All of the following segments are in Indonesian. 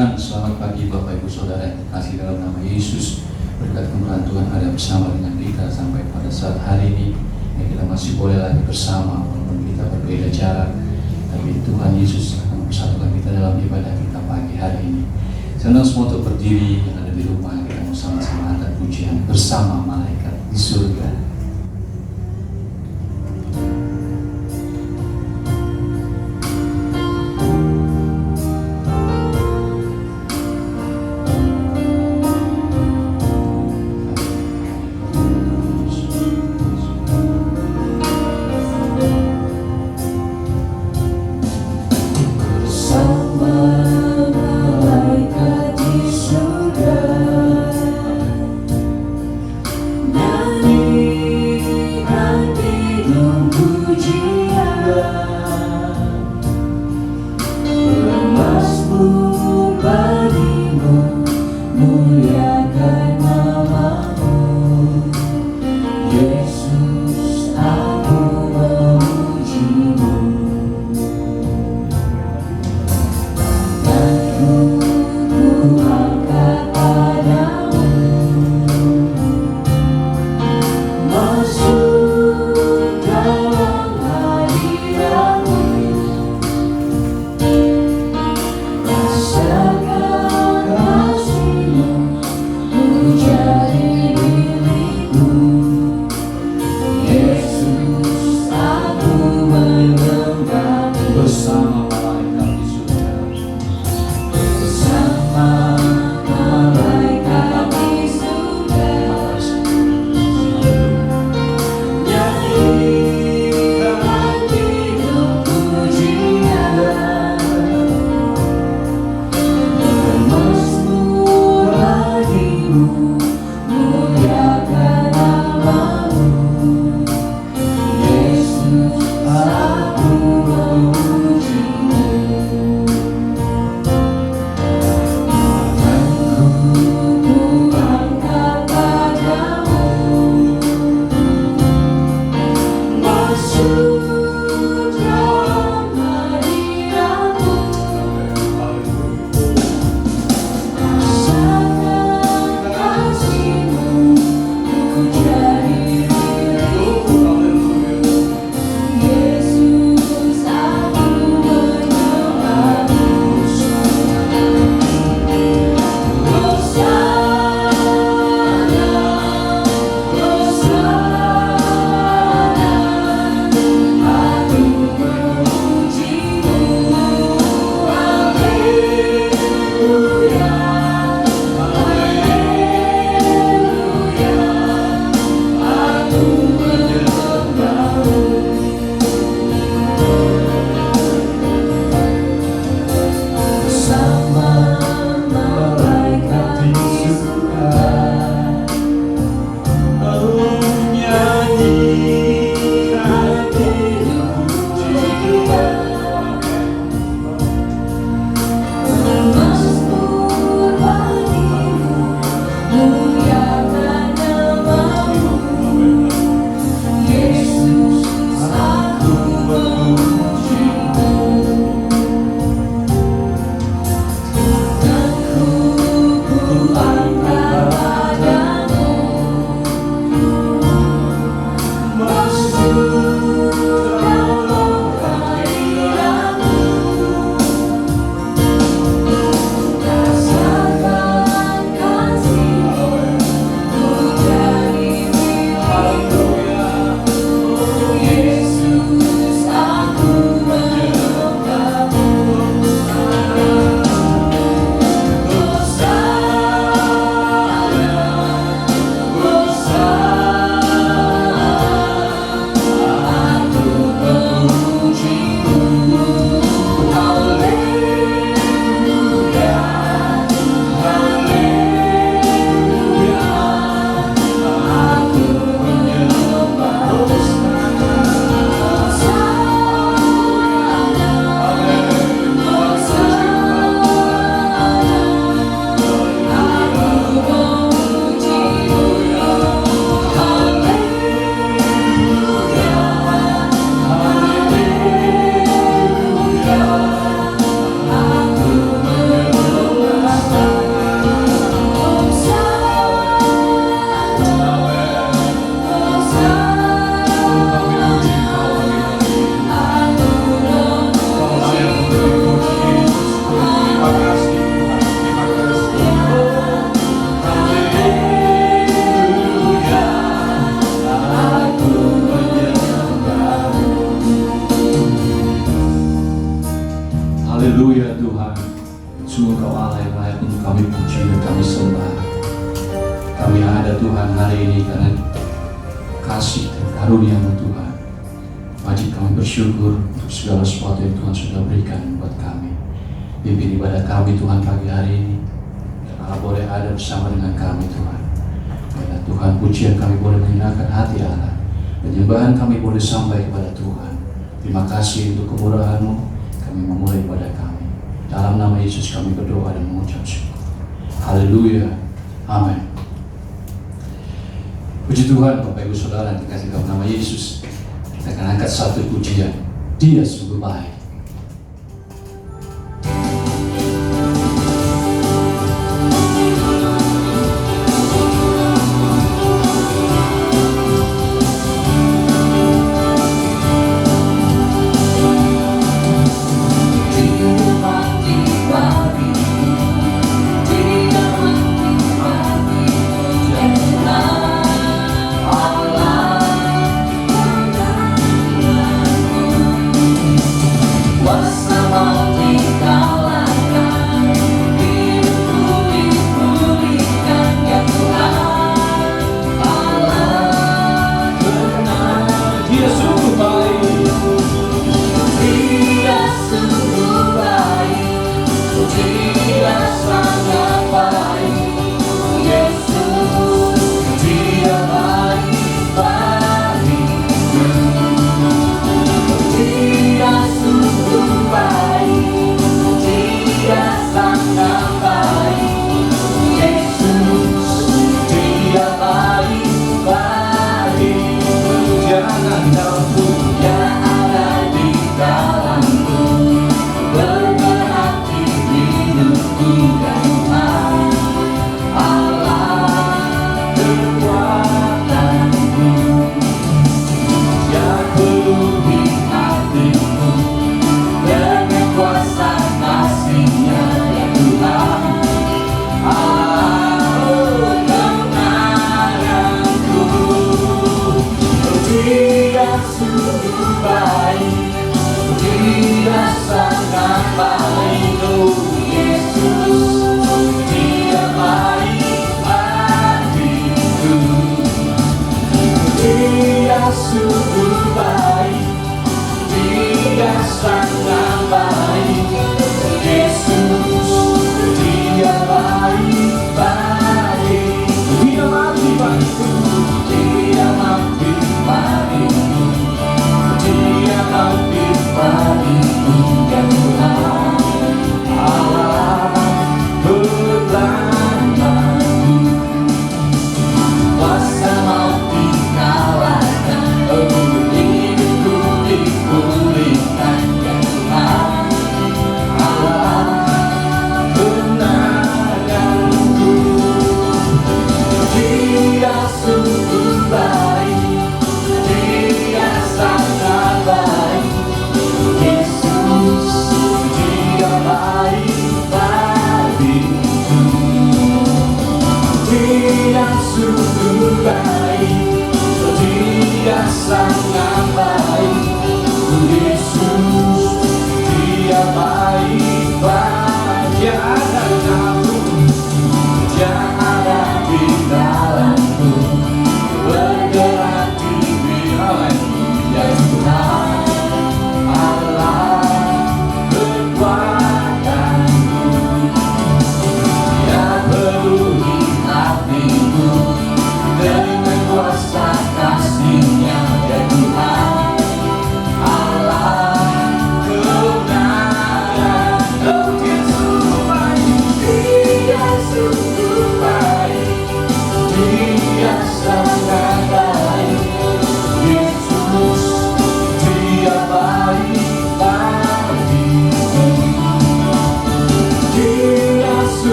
Tuhan, selamat pagi Bapak Ibu Saudara yang kasih dalam nama Yesus. Berkat kemurahan Tuhan ada bersama dengan kita sampai pada saat hari ini ya, kita masih boleh lagi bersama walaupun kita berbeda jarak, tapi Tuhan Yesus akan mempersatukan kita dalam ibadah kita pagi hari ini. Senang semua untuk berdiri yang ada di rumah, kita mau sama-sama angkat pujian bersama malaikat di surga. Nani layak untuk kami puji dan kami sembah. Kami ada Tuhan hari ini karena kasih dan karunia-Mu Tuhan. Wajib kami bersyukur untuk segala sesuatu yang Tuhan sudah berikan buat kami. Pimpin ibadah kami Tuhan pagi hari ini. Allah boleh ada bersama dengan kami Tuhan. Biarlah Tuhan pujian kami boleh menyenangkan hati Allah. Penyembahan kami boleh sampai kepada Tuhan. Terima kasih untuk kemurahan-Mu. Kami memulai ibadah kami. Dalam nama Yesus kami berdoa dan mengucap syukur. Haleluya. Amin. Puji Tuhan, Bapak Ibu Saudara, dikasih dalam nama Yesus. Kita akan angkat satu pujian. Dia sungguh baik.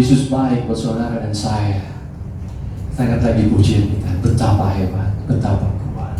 Yesus baik buat saudara dan saya. Kita angkat lagi pujian kita. Betapa hebat, betapa kuat.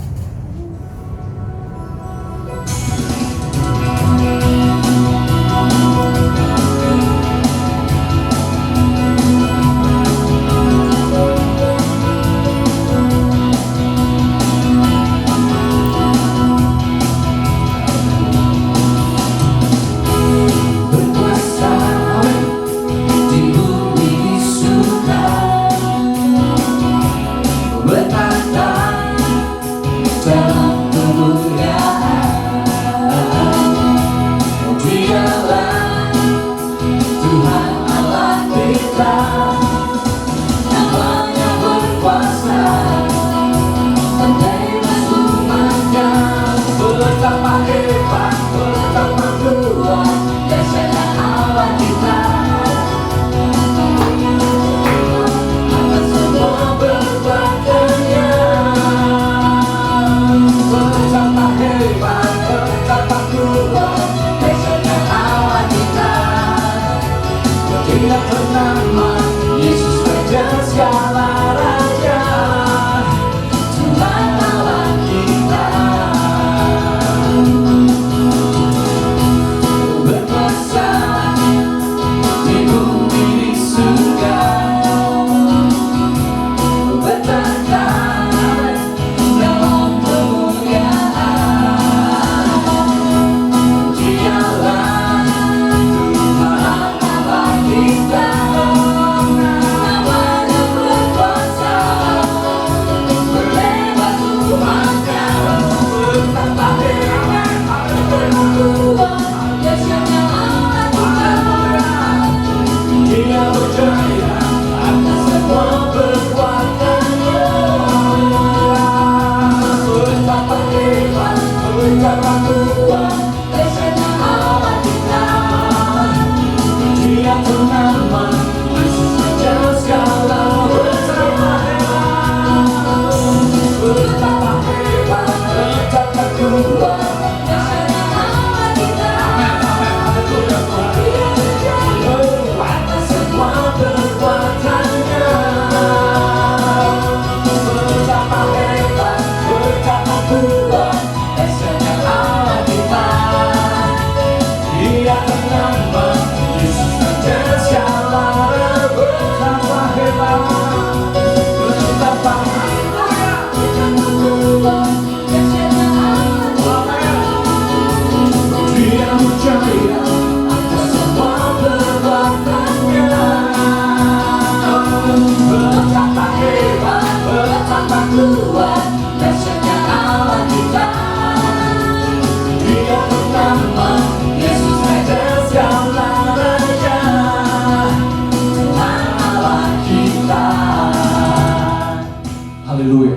Haleluya.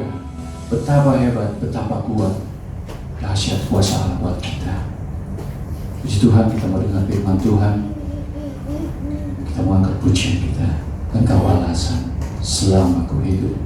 Betapa hebat, betapa kuat, dahsyat kuasa Allah buat kita. Puji Tuhan, kita mau dengar firman Tuhan. Kita mau angkat pujian kita. Engkau alasan selama ku hidup.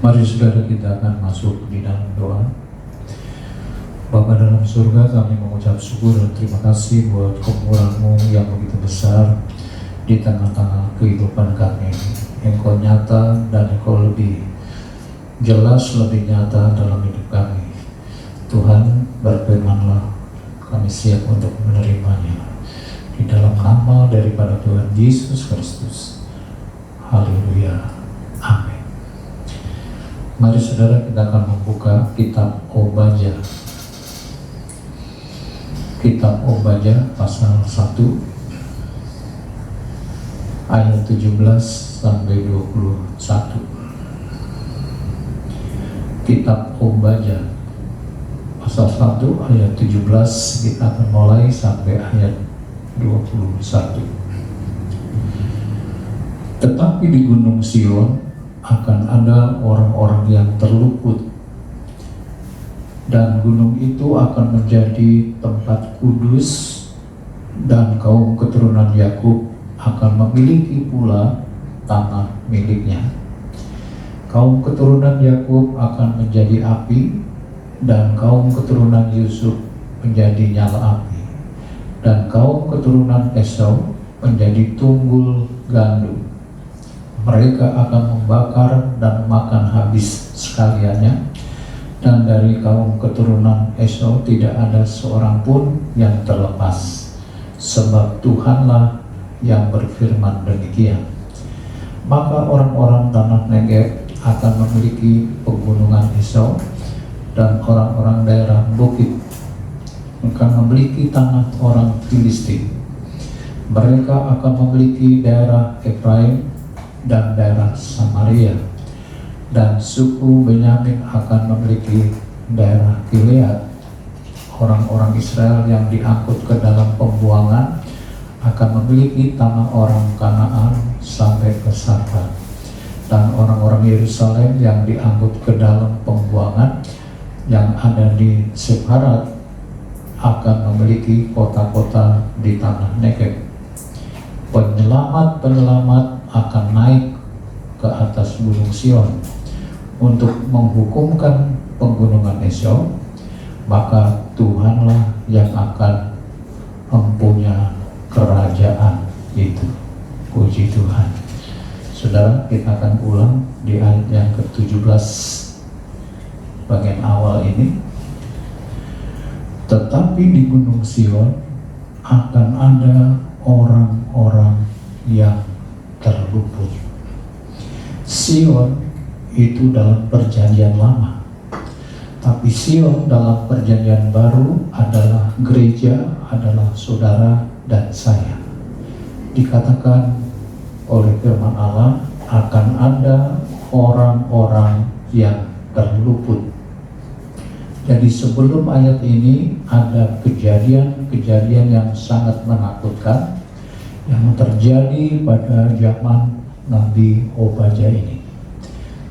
Mari saudara, kita akan masuk di dalam doa. Bapa dalam surga, kami mengucap syukur dan terima kasih buat kemurahan-Mu yang begitu besar di tengah-tengah kehidupan kami. Engkau nyata dan Engkau lebih jelas, lebih nyata dalam hidup kami. Tuhan, berfirman-Lah, kami siap untuk menerimanya. Di dalam nama daripada Tuhan Yesus Kristus. Haleluya. Amin. Mari saudara, kita akan membuka kitab Obadya. Kitab Obadya pasal 1 ayat 17 sampai 21. Kitab Obadya pasal 1 ayat 17, kita akan mulai sampai ayat 21. Tetapi di Gunung Sion akan ada orang-orang yang terluput, dan gunung itu akan menjadi tempat kudus, dan kaum keturunan Yakub akan memiliki pula tanah miliknya. Kaum keturunan Yakub akan menjadi api, dan kaum keturunan Yusuf menjadi nyala api, dan kaum keturunan Esau menjadi tunggul gandum. Mereka akan membakar dan makan habis sekaliannya, dan dari kaum keturunan Esau tidak ada seorang pun yang terlepas, sebab Tuhanlah yang berfirman demikian. Maka orang-orang tanah Negeb akan memiliki pegunungan Esau, dan orang-orang daerah bukit akan memiliki tanah orang Filistin. Mereka akan memiliki daerah Efraim dan daerah Samaria, dan suku Benyamin akan memiliki daerah Gilead. Orang-orang Israel yang diangkut ke dalam pembuangan akan memiliki tanah orang Kanaan sampai ke Sarfat, dan orang-orang Yerusalem yang diangkut ke dalam pembuangan yang ada di Sepharat akan memiliki kota-kota di tanah Negeb. Penyelamat-penyelamat akan naik ke atas gunung Sion untuk menghukumkan penggunungan Esau, maka Tuhanlah yang akan mempunyai kerajaan itu. Puji Tuhan. Saudara, kita akan ulang di ayat yang ke-17 bagian awal ini. Tetapi di gunung Sion akan ada orang-orang yang terluput. Sion itu dalam perjanjian lama, tapi Sion dalam perjanjian baru adalah gereja, adalah saudara dan saya. Dikatakan oleh firman Allah akan ada orang-orang yang terluput. Jadi sebelum ayat ini ada kejadian-kejadian yang sangat menakutkan yang terjadi pada zaman Nabi Obadya ini.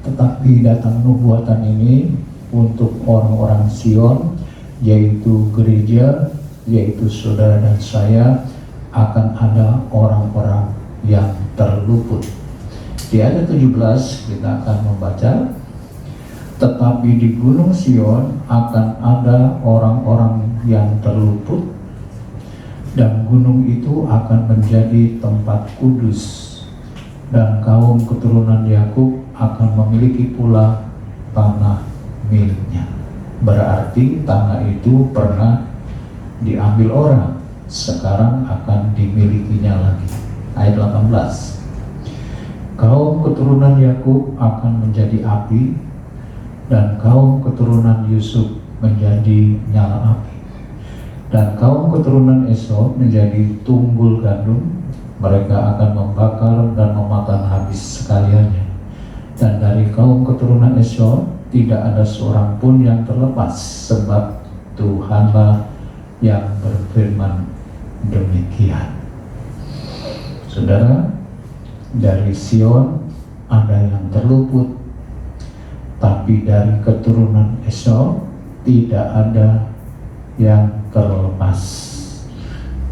Tetapi datang nubuatan ini untuk orang-orang Sion, yaitu gereja, yaitu saudara dan saya, akan ada orang-orang yang terluput. Di ayat 17 kita akan membaca, tetapi di gunung Sion akan ada orang-orang yang terluput, dan gunung itu akan menjadi tempat kudus, dan kaum keturunan Yakub akan memiliki pula tanah miliknya. Berarti tanah itu pernah diambil orang, sekarang akan dimilikinya lagi. Ayat 18, kaum keturunan Yakub akan menjadi api, dan kaum keturunan Yusuf menjadi nyala api, dan kaum keturunan Esau menjadi tunggul gandum. Mereka akan membakar dan memakan habis sekaliannya, dan dari kaum keturunan Esau tidak ada seorang pun yang terlepas, sebab Tuhanlah yang berfirman demikian. Saudara, dari Sion ada yang terluput, tapi dari keturunan Esau tidak ada yang terlepas.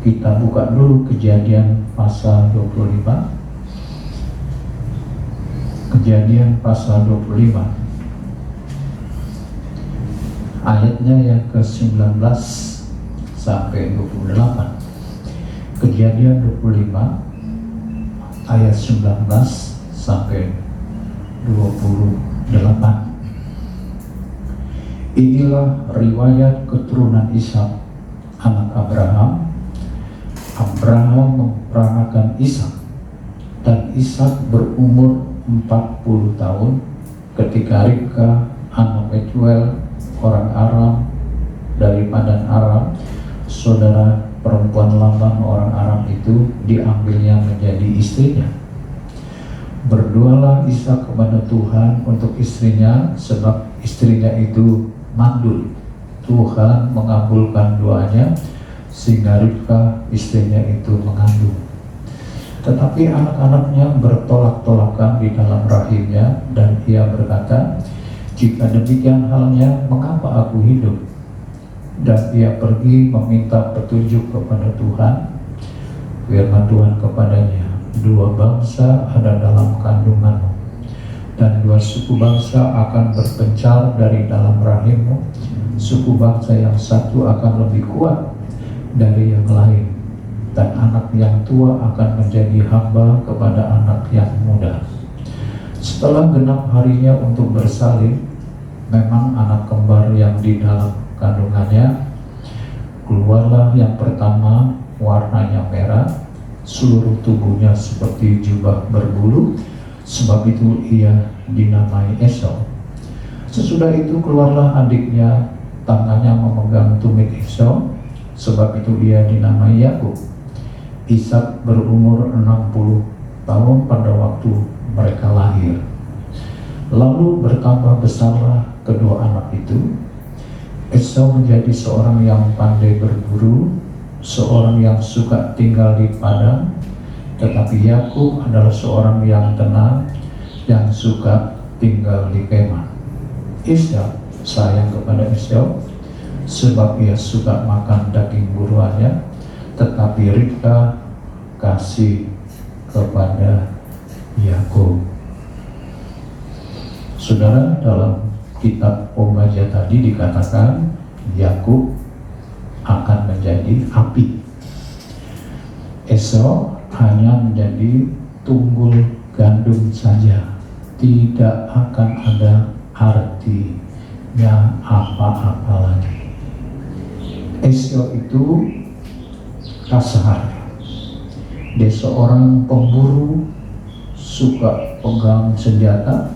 Kita buka dulu Kejadian pasal 25. Kejadian pasal 25 ayatnya yang ke-19 sampai 28. Kejadian 25 ayat 19 sampai 28. Inilah riwayat keturunan Ishak anak Abraham. Abraham memperanakan Ishak, dan Ishak berumur 40 tahun ketika Ribka anak Betuel orang Aram dari Padan Aram, saudara perempuan Laban orang Aram itu, diambilnya menjadi istrinya. Berdoalah Ishak kepada Tuhan untuk istrinya, sebab istrinya itu mandul. Tuhan mengabulkan doanya sehingga Ribka istrinya itu mengandung. Tetapi anak-anaknya bertolak-tolakan di dalam rahimnya, dan ia berkata, jika demikian halnya, mengapa aku hidup? Dan ia pergi meminta petunjuk kepada Tuhan. Firman Tuhan kepadanya, 2 bangsa ada dalam kandunganmu, dan 2 suku bangsa akan berpencar dari dalam rahimmu. Suku bangsa yang satu akan lebih kuat dari yang lain, dan anak yang tua akan menjadi hamba kepada anak yang muda. Setelah genap harinya untuk bersalin, memang anak kembar yang di dalam kandungannya, keluarlah yang pertama, warnanya merah, seluruh tubuhnya seperti jubah berbulu, sebab itu ia dinamai Esau. Sesudah itu keluarlah adiknya, tangannya memegang tumit Esau, sebab itu ia dinamai Yakub. Ishak berumur 60 tahun pada waktu mereka lahir. Lalu bertambah besarlah kedua anak itu. Esau menjadi seorang yang pandai berburu, seorang yang suka tinggal di padang, tetapi Yakub adalah seorang yang tenang, yang suka tinggal di kemah. Ishak sayang kepada Esau sebab ia suka makan daging buruannya, tetapi Ribka kasih kepada Yakub. Saudara, dalam kitab Obadya tadi dikatakan Yakub akan menjadi api. Esau hanya menjadi tunggul gandum saja, tidak akan ada artinya apa-apa lagi. Esau itu kasar, dia seorang pemburu, suka pegang senjata,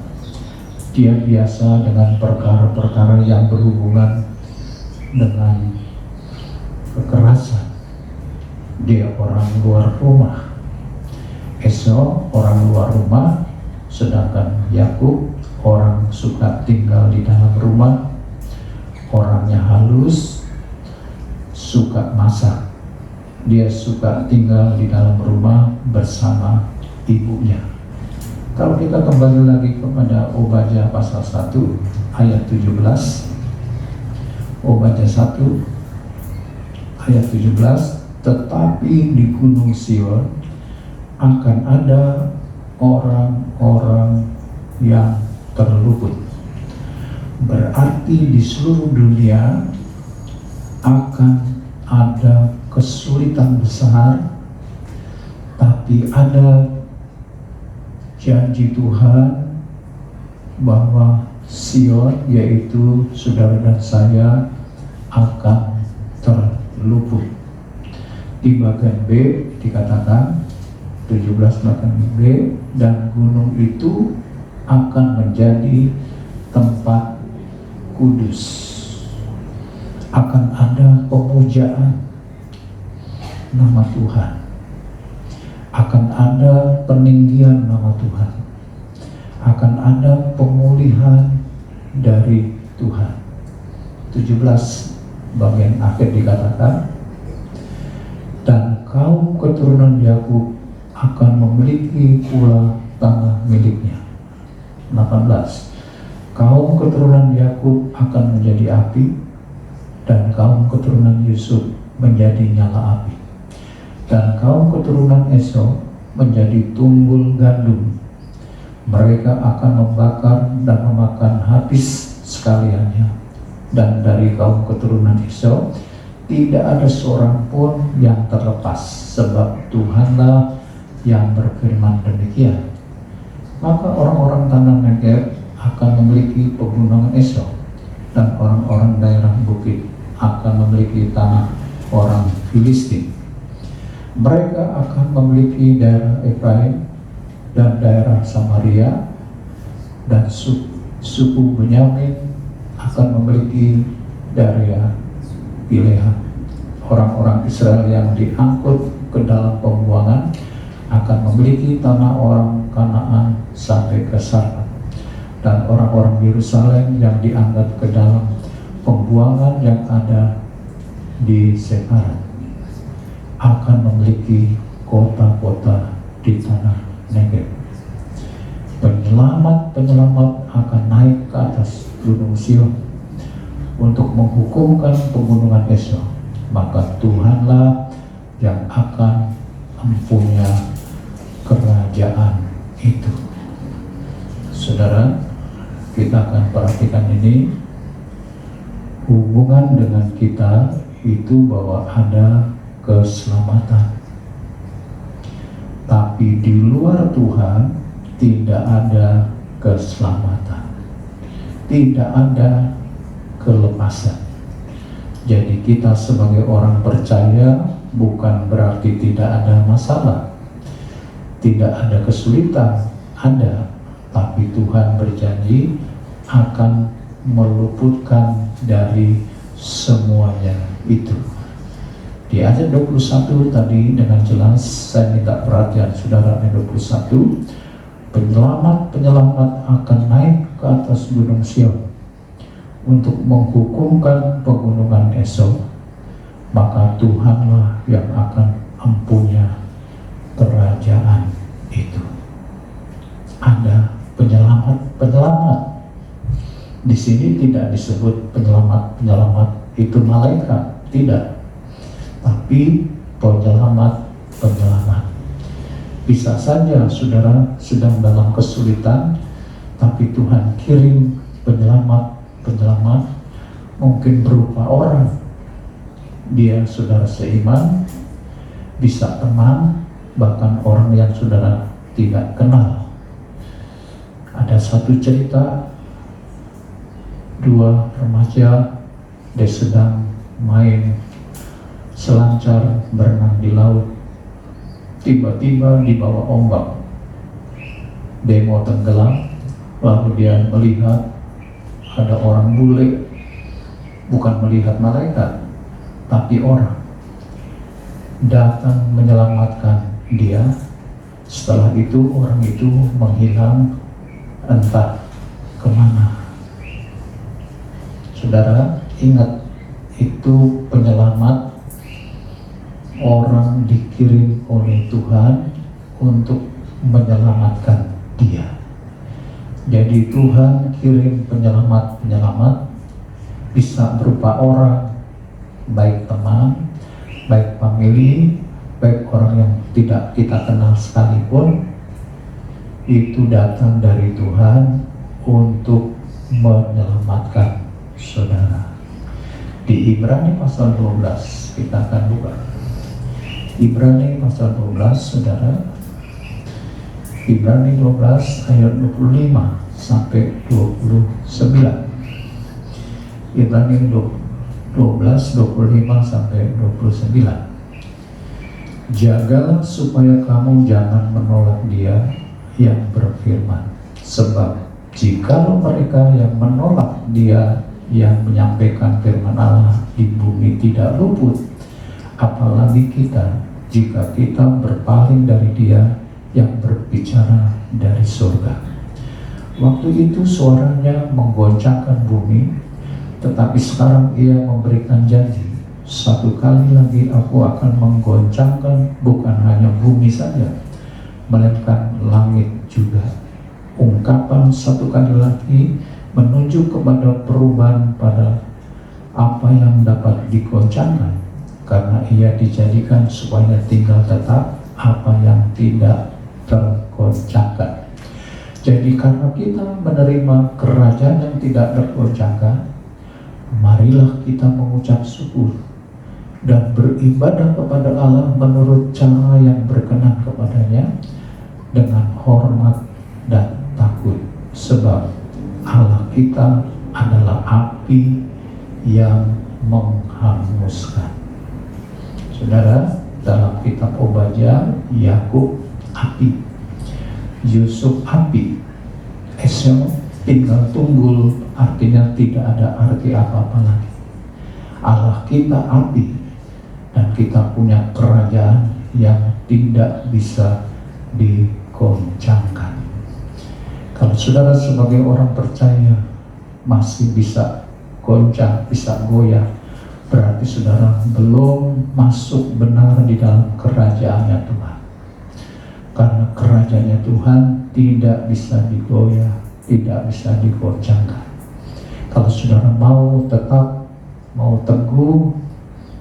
dia biasa dengan perkara-perkara yang berhubungan dengan kekerasan. Dia orang luar rumah. Esau orang luar rumah, sedangkan Yakub orang suka tinggal di dalam rumah, orangnya halus, suka masak. Dia suka tinggal di dalam rumah bersama ibunya. Kalau kita kembali lagi kepada Obadya pasal 1 ayat 17, Obadya 1 ayat 17, tetapi di Gunung Sion akan ada orang-orang yang terluput. Berarti di seluruh dunia akan ada kesulitan besar, tapi ada janji Tuhan bahwa Sion, yaitu saudara dan saya, akan terluput. Di bagian B dikatakan 17 bagian B, dan gunung itu akan menjadi tempat kudus. Akan ada pemujaan nama Tuhan, akan ada peninggian nama Tuhan, akan ada pemulihan dari Tuhan. 17 bagian akhir dikatakan, dan kaum keturunan Yakub akan memiliki pula tanah miliknya. 18, kaum keturunan Yakub akan menjadi api, dan kaum keturunan Yusuf menjadi nyala api, dan kaum keturunan Esau menjadi tunggul gandum. Mereka akan membakar dan memakan habis sekaliannya, dan dari kaum keturunan Esau tidak ada seorang pun yang terlepas, sebab Tuhanlah yang berfirman demikian. Maka orang-orang tanah Negeb akan memiliki pegunungan Esau, dan orang-orang daerah bukit akan memiliki tanah orang Filistin. Mereka akan memiliki daerah Efraim dan daerah Samaria, dan suku Benyamin akan memiliki daerah Gilead. Orang-orang Israel yang diangkut ke dalam pembuangan akan memiliki tanah orang Kanaan sampai ke Sarfat, dan orang-orang Yerusalem yang diangkat ke dalam pembuangan yang ada di Separat akan memiliki kota-kota di tanah Negeb. Penyelamat akan naik ke atas gunung Sion untuk menghukumkan pegunungan Esau. Maka Tuhanlah yang akan mempunyai kerajaan itu. Saudara, kita akan perhatikan ini, hubungan dengan kita itu bahwa ada keselamatan, tapi di luar Tuhan tidak ada keselamatan, tidak ada kelepasan. Jadi kita sebagai orang percaya bukan berarti tidak ada masalah, tidak ada kesulitan, ada, tapi Tuhan berjanji akan meluputkan dari semuanya itu. Di ayat 21 tadi dengan jelas saya minta perhatian saudara, ayat 21, penyelamat akan naik ke atas gunung Sion untuk menghukumkan pegunungan Esau, maka Tuhanlah yang akan empunya kerajaan itu. Ada penyelamat. Di sini tidak disebut penyelamat itu malaikat, tidak. Tapi penyelamat. Bisa saja saudara sedang dalam kesulitan, tapi Tuhan kirim penyelamat, mungkin berupa orang. Dia saudara seiman, bisa teman, bahkan orang yang saudara tidak kenal. Ada satu cerita, dua remaja, dia sedang main selancar berenang di laut. Tiba-tiba di bawah ombak, dia mau tenggelam, lalu dia melihat ada orang bule, bukan melihat malaikat, tapi orang datang menyelamatkan dia. Setelah itu orang itu menghilang entah kemana. Saudara ingat, itu penyelamat, orang dikirim oleh Tuhan untuk menyelamatkan dia. Jadi Tuhan kirim penyelamat bisa berupa orang, baik teman, baik famili, baik orang yang tidak kita kenal sekalipun, itu datang dari Tuhan untuk menyelamatkan saudara. Di Ibrani pasal 12 kita akan buka. Ibrani pasal 12 saudara. Ibrani 12 ayat 25 sampai 29. Ibrani 12 25 sampai 29. Jagalah supaya kamu jangan menolak Dia yang berfirman, sebab jikalau mereka yang menolak Dia yang menyampaikan firman Allah di bumi tidak luput, apalagi kita jika kita berpaling dari Dia yang berbicara dari surga. Waktu itu suaranya menggoncangkan bumi, tetapi sekarang Ia memberikan janji, satu kali lagi aku akan menggoncangkan bukan hanya bumi saja, melainkan langit juga. Ungkapan satu kali lagi menunjuk kepada perubahan pada apa yang dapat digoncangkan, karena Ia dijadikan supaya tinggal tetap apa yang tidak tergoncangkan. Jadi karena kita menerima kerajaan yang tidak tergoncangkan, marilah kita mengucap syukur dan beribadah kepada Allah menurut cara yang berkenan kepadanya dengan hormat dan takut, sebab Allah kita adalah api yang menghanguskan. Saudara, dalam kitab Obadiah, Yakub api, Yusuf api, Esau tinggal tunggul, artinya tidak ada arti apa-apa lagi. Allah kita api, dan kita punya kerajaan yang tidak bisa digoncangkan. Kalau saudara sebagai orang percaya masih bisa goncang, bisa goyah, berarti saudara belum masuk benar di dalam kerajaannya Tuhan. Karena kerajaannya Tuhan tidak bisa digoyah, tidak bisa digoncangkan. Kalau saudara mau tetap, mau teguh,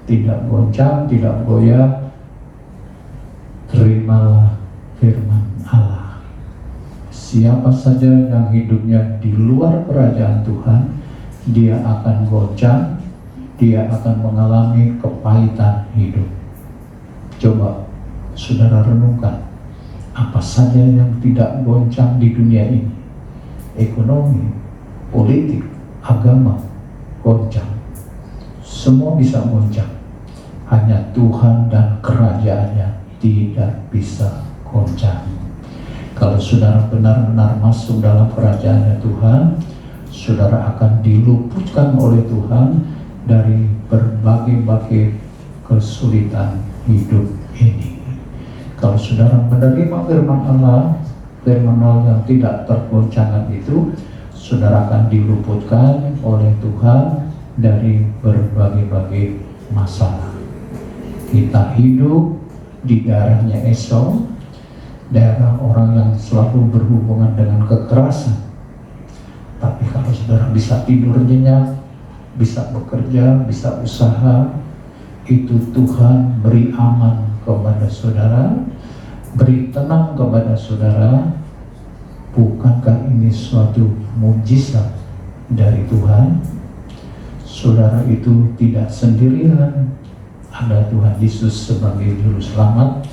tidak goncang, tidak goyah, terimalah firman Allah. Siapa saja yang hidupnya di luar kerajaan Tuhan, dia akan goncang, dia akan mengalami kepahitan hidup. Coba saudara renungkan, apa saja yang tidak goncang di dunia ini? Ekonomi, politik, agama, goncang. Semua bisa goncang. Hanya Tuhan dan kerajaannya tidak bisa goncang. Kalau saudara benar-benar masuk dalam kerajaannya Tuhan, saudara akan diluputkan oleh Tuhan dari berbagai-bagai kesulitan hidup ini. Kalau saudara menerima firman Allah yang tidak tergoncangkan itu, saudara akan diluputkan oleh Tuhan dari berbagai-bagai masalah. Kita hidup di daerahnya Esau, daerah orang yang selalu berhubungan dengan kekerasan. Tapi kalau saudara bisa tidur nyenyak, bisa bekerja, bisa usaha, itu Tuhan beri aman kepada saudara, beri tenang kepada saudara. Bukankah ini suatu mujizat dari Tuhan? Saudara itu tidak sendirian. Ada Tuhan Yesus sebagai juru selamat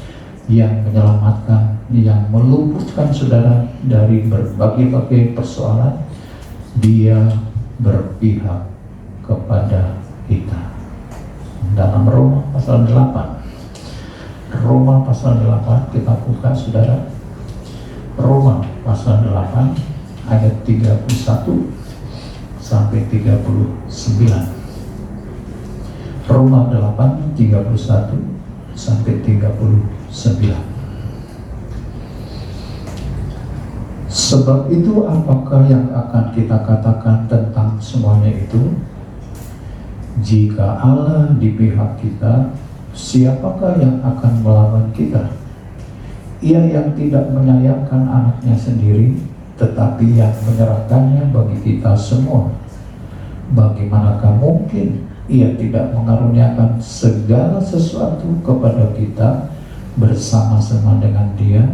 yang menyelamatkan, yang meluputkan saudara dari berbagai-bagai persoalan. Dia berpihak kepada kita. Dalam Roma pasal 8, Roma pasal 8, kita buka saudara. Roma pasal 8 ayat 31 sampai 39. Roma 8, 31 sampai 39. Sebab itu apakah yang akan kita katakan tentang semuanya itu? Jika Allah di pihak kita, siapakah yang akan melawan kita? Ia yang tidak menyayangkan anaknya sendiri, tetapi yang menyerahkannya bagi kita semua. Bagaimanakah mungkin Ia tidak mengaruniakan segala sesuatu kepada kita bersama-sama dengan Dia?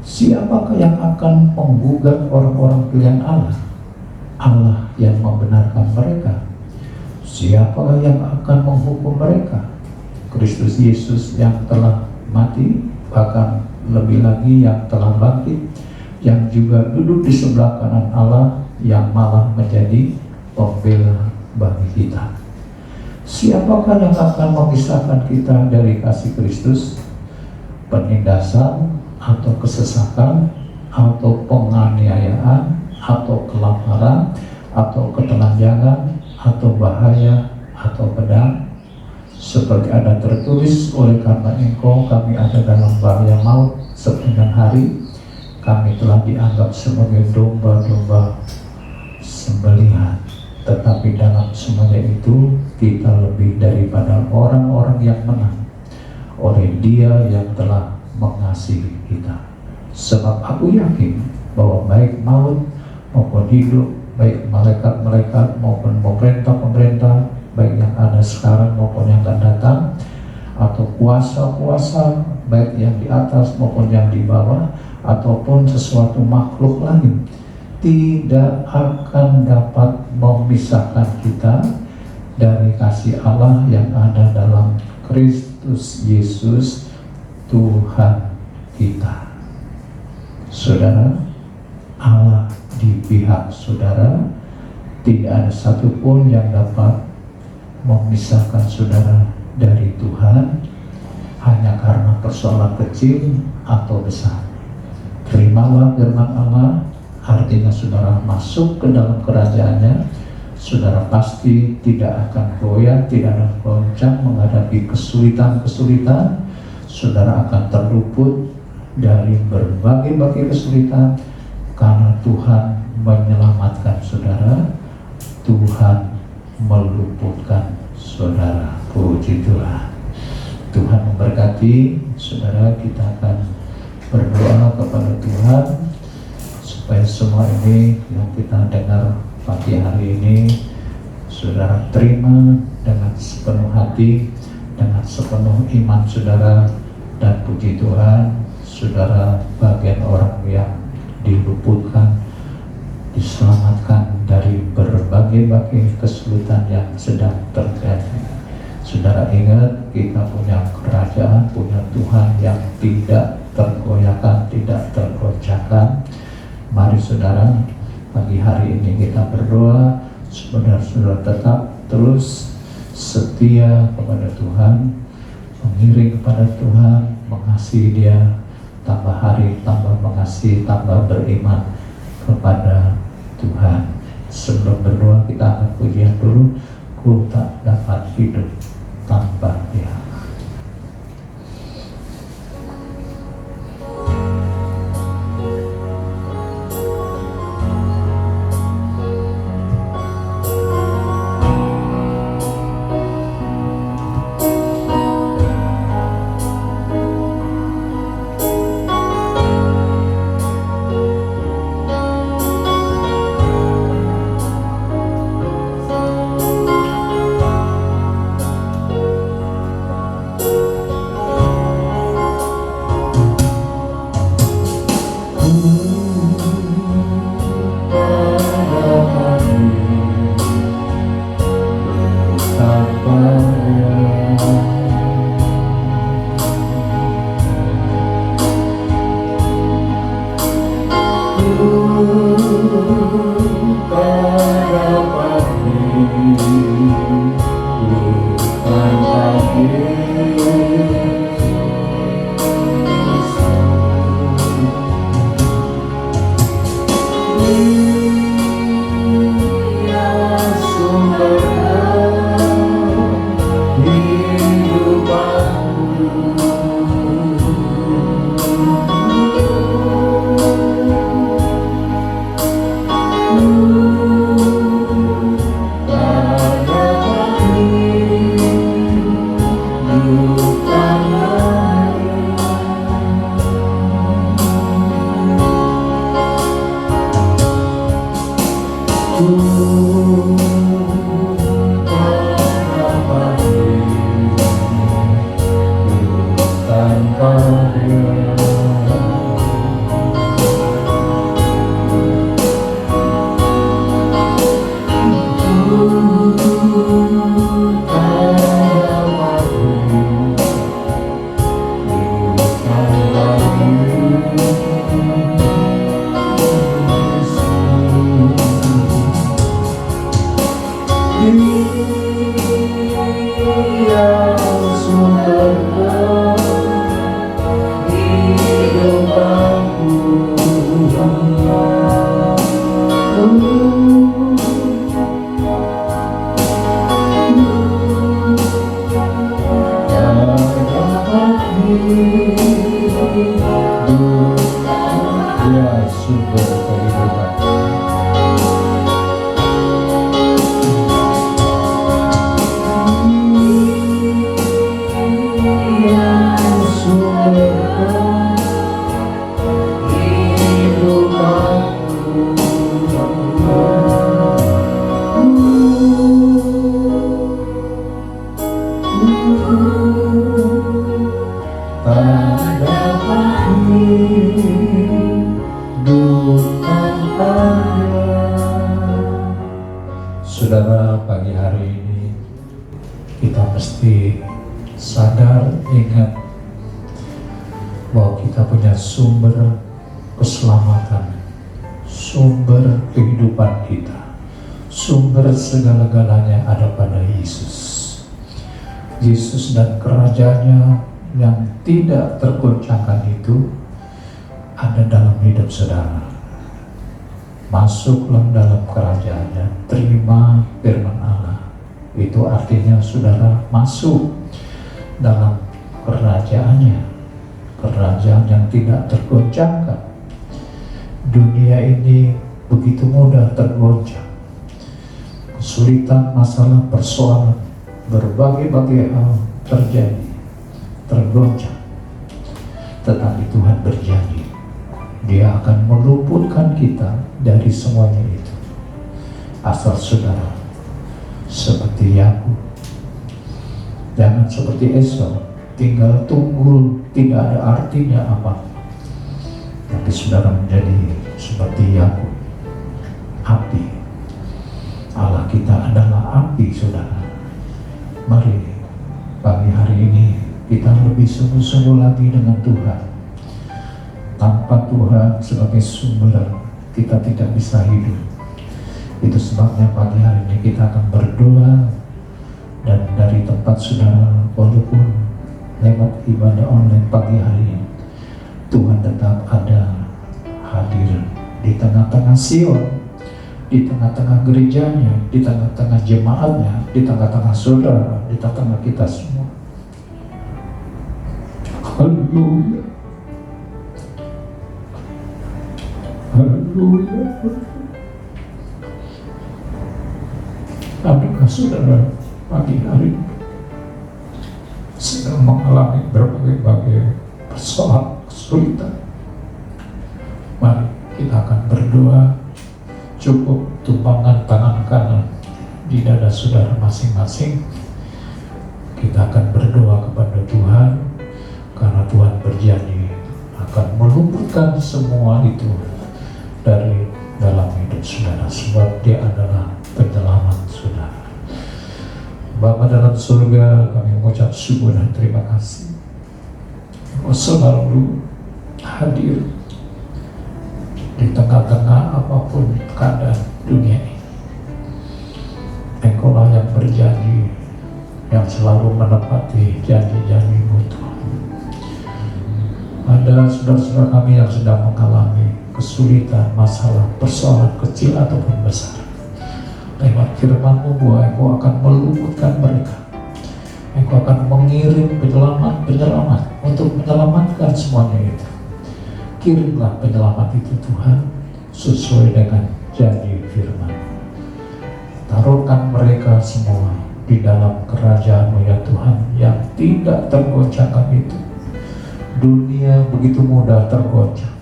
Siapakah yang akan menggugat orang-orang pilihan Allah? Allah yang membenarkan mereka. Siapakah yang akan menghukum mereka? Kristus Yesus yang telah mati, bahkan lebih lagi yang telah bangkit, yang juga duduk di sebelah kanan Allah, yang malah menjadi pembela bagi kita. Siapakah yang akan memisahkan kita dari kasih Kristus? Penindasan, atau kesesakan, atau penganiayaan, atau kelaparan, atau ketelanjangan, atau bahaya, atau pedang? Seperti ada tertulis, oleh karena engkau kami ada dalam bahaya maut sepanjang hari, kami telah dianggap sebagai domba-domba sembelihan. Tetapi dalam semuanya itu kita lebih daripada orang-orang yang menang oleh Dia yang telah mengasihi kita. Sebab aku yakin bahwa baik maut maupun hidup, baik malaikat-malaikat maupun pemerintah-pemerintah, baik yang ada sekarang maupun yang akan datang, atau kuasa-kuasa, baik yang di atas maupun yang di bawah, ataupun sesuatu makhluk lain, tidak akan dapat memisahkan kita dari kasih Allah yang ada dalam Kristus Yesus Tuhan kita. Saudara, Allah di pihak saudara, tidak ada satupun yang dapat memisahkan saudara dari Tuhan hanya karena persoalan kecil atau besar. Terimalah firman Allah, artinya saudara masuk ke dalam kerajaannya, saudara pasti tidak akan goyah, tidak akan goncang menghadapi kesulitan-kesulitan. Saudara akan terluput dari berbagai-bagai kesulitan karena Tuhan menyelamatkan saudara, Tuhan meluputkan saudara. Puji Tuhan. Tuhan memberkati saudara. Kita akan berdoa kepada Tuhan supaya semua ini yang kita dengar pagi hari ini saudara terima dengan sepenuh hati, dengan sepenuh iman saudara. Dan puji Tuhan, saudara bagian orang yang diluputkan, diselamatkan dari berbagai-bagai kesulitan yang sedang terjadi. Saudara ingat, kita punya kerajaan, punya Tuhan yang tidak tergoyahkan, tidak tergoncangkan. Mari saudara, pagi hari ini kita berdoa, saudara-saudara tetap terus setia kepada Tuhan, mengiring kepada Tuhan, mengasihi Dia, tambah hari, tambah mengasihi, tambah beriman kepada Tuhan. Sebelum berdoa kita akan pujian dulu. Ku tak dapat hidup tanpa Dia. Saudara, pagi hari ini kita mesti sadar, ingat bahwa kita punya sumber keselamatan, sumber kehidupan kita, sumber segala-galanya ada pada Yesus. Yesus dan kerajaannya yang tidak tergoncangkan itu ada dalam hidup saudara. Masuklah dalam kerajaannya, terima firman Allah. Itu artinya saudara masuk dalam kerajaannya, kerajaan yang tidak tergoncangkan. Dunia ini begitu mudah tergoncang. Kesulitan, masalah, persoalan, berbagai-bagai hal terjadi, tergoncang. Tetapi Tuhan berjanji, Dia akan meluputkan kita dari semuanya itu. Asal saudara seperti Yakub, jangan seperti Esau, tinggal tunggu, tidak ada artinya apa. Tapi saudara menjadi seperti Yakub, api. Allah kita adalah api, saudara. Mari pagi hari ini kita lebih sungguh-sungguh lagi dengan Tuhan. Tanpa Tuhan sebagai sumber, kita tidak bisa hidup. Itu sebabnya pagi hari ini kita akan berdoa, dan dari tempat saudara, walaupun lewat ibadah online pagi hari ini, Tuhan tetap ada hadir di tengah-tengah Sion, di tengah-tengah gerejanya, di tengah-tengah jemaatnya, di tengah-tengah saudara, di tengah kita semua. Haleluya. Haleluya. Adakah saudara pagi hari ini sedang mengalami berbagai persoalan kesulitan? Mari kita akan berdoa. Cukup tumpangkan tangan kanan di dada saudara masing-masing. Kita akan berdoa kepada Tuhan, karena Tuhan berjanji akan meluputkan semua itu dari dalam hidup saudara, sebab Dia adalah penyelamat saudara. Bapa dalam surga, kami mengucap syukur dan terima kasih. Engkau selalu hadir di tengah-tengah apapun keadaan dunia ini. Engkaulah yang berjanji, yang selalu menepati janji-janji-Mu Tuhan. Ada saudara-saudara kami yang sedang mengalami kesulitan, masalah, persoalan kecil ataupun besar. Lewat firman-Mu bahwa Engkau akan meluputkan mereka. Engkau akan mengirim penyelamat untuk menyelamatkan semuanya itu. Kirimlah penyelamat itu Tuhan, sesuai dengan janji firman. Taruhkan mereka semua di dalam kerajaan-Mu ya Tuhan, yang tidak tergoncangkan itu. Dunia begitu mudah tergoncang,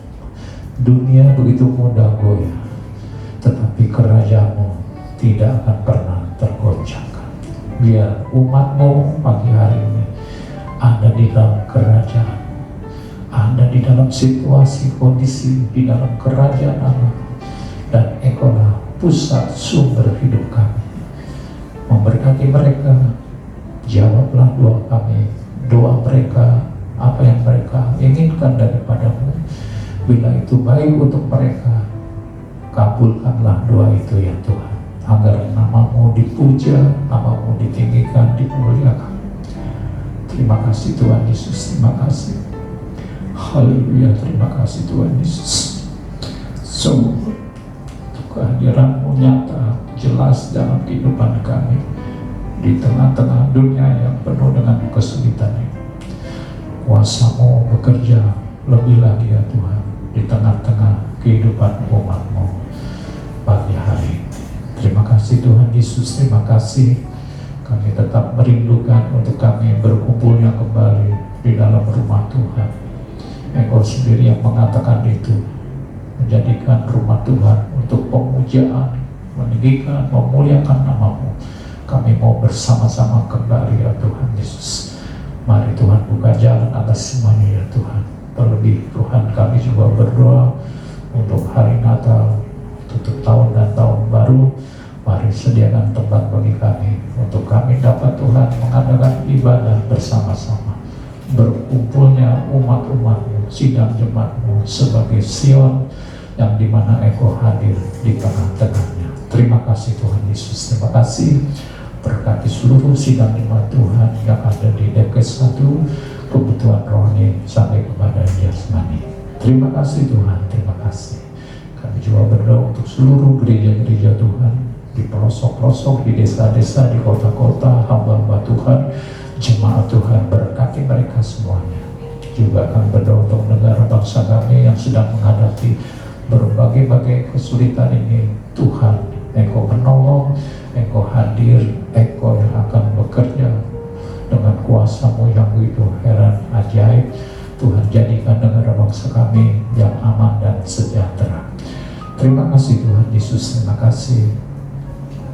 dunia begitu mudah goyah, tetapi kerajaan-Mu tidak akan pernah tergoncangkan. Biar umat-Mu pagi hari ini ada di dalam kerajaan, ada di dalam situasi, kondisi, di dalam kerajaan Allah, dan Engkaulah pusat sumber hidup kami. Memberkati mereka, jawablah doa kami, doa mereka, apa yang mereka inginkan daripada-Mu. Bila itu baik untuk mereka, kabulkanlah doa itu ya Tuhan, agar nama-Mu dipuja, nama-Mu ditinggikan, dimuliakan. Terima kasih Tuhan Yesus, terima kasih. Haleluya, terima kasih Tuhan Yesus. Sungguh kehadiran-Mu nyata, jelas dalam kehidupan kami di tengah-tengah dunia yang penuh dengan kesulitan ini. Kuasa-Mu bekerja lebih lagi ya Tuhan di tengah-tengah kehidupan umat-Mu pagi hari. Terima kasih Tuhan Yesus, terima kasih. Kami tetap merindukan untuk kami berkumpulnya kembali di dalam rumah Tuhan. Engkau sendiri yang mengatakan itu, menjadikan rumah Tuhan untuk pemujaan, meninggikan, memuliakan nama-Mu. Kami mau bersama-sama kembali ya Tuhan Yesus. Mari Tuhan buka jalan atas semuanya ya Tuhan. Terlebih Tuhan, kami juga berdoa untuk hari Natal, tutup tahun dan tahun baru. Mari sediakan tempat bagi kami, untuk kami dapat Tuhan mengadakan ibadah bersama-sama. Berkumpulnya umat-umat-Mu, sidang jemaat-Mu sebagai Sion yang dimana Engkau hadir di tengah-tengahnya. Terima kasih Tuhan Yesus, terima kasih. Berkati seluruh sidang jemaat Tuhan yang ada di Depkes 1, kebutuhan rohani sampai kepada jasmani. Terima kasih Tuhan, terima kasih. Kami juga berdoa untuk seluruh gereja-gereja Tuhan di pelosok-pelosok, di desa-desa, di kota-kota, hamba-hamba Tuhan, jemaat Tuhan, berkati mereka semuanya. Juga akan berdoa untuk negara bangsa kami yang sedang menghadapi berbagai-bagai kesulitan ini. Tuhan, Engkau menolong, Engkau hadir, Engkau yang akan bekerja dengan kuasa-Mu yang begitu heran, ajaib. Tuhan, jadikan negara bangsa kami yang aman dan sejahtera. Terima kasih Tuhan Yesus, terima kasih.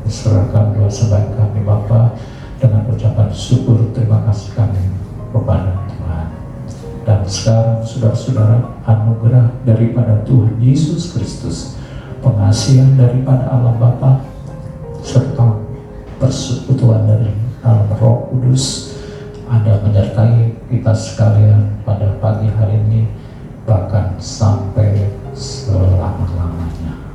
Serahkan doa sembah kami Bapa dengan ucapan syukur, terima kasih kami kepada Tuhan. Dan sekarang saudara-saudara, anugerah daripada Tuhan Yesus Kristus, pengasihan daripada Allah Bapa, serta persekutuan dari dalam Roh Kudus ada menyertai kita sekalian pada pagi hari ini, bahkan sampai selama-lamanya.